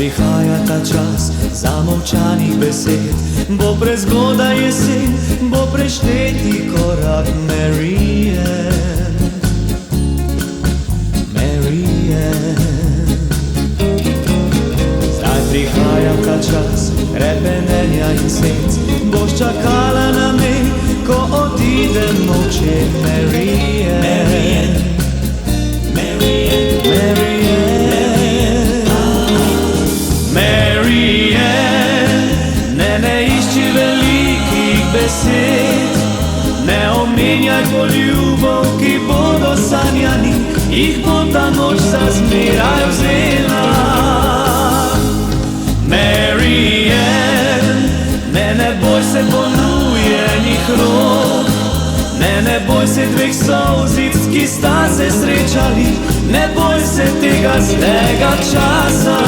Prihaja ta čas zamolčanih besed, bo prezgodaj jesen, bo prešteti korak Marian, Marian. Zdaj prihaja ta čas repenenja in senc, boš čakala na me, ko odidem noče Marian, Marian, Marian, Marian. Ne omenjaj poljubov, ki bodo sanjani, jih bo ta noč za zmeraj vzela. Marian, ne boj se ponujenih rok, ne boj se dveh solzic, ki sta se srečali, ne boj se tega zlega časa.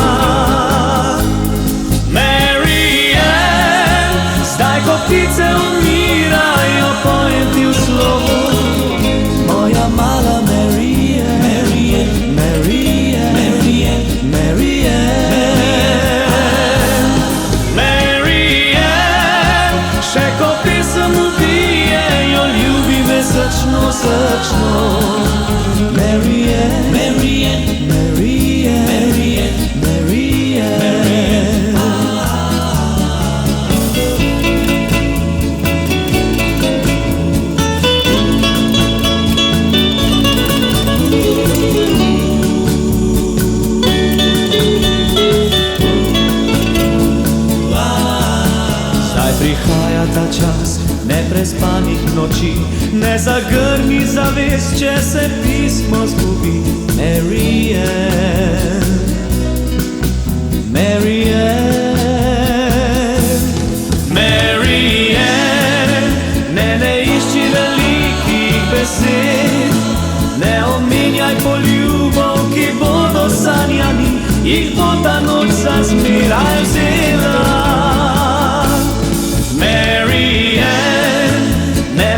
Zdaj, ko ptice umirajo, pojem ti v slovo, moja mala Marian, Marian, Marian, Marian, Marian, Marian. Še ko pesem ubije, jo ljubi me srčno, srčno. Marian, Marian, Marian, Marian, Marian. Prihaja ta čas neprespanih noči, ne zagrni zaves, če se pismo zgubi. Marian, Marian, Marian. Ne išči velikih besed, ne omenjaj poljubov, ki bodo sanjani, jih bo ta noč za zmeraj vzela.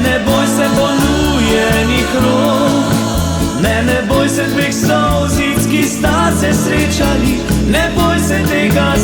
Ne boj se ponujenih rok, ne boj se dveh solzic, ki sta se srečali, ne boj se tega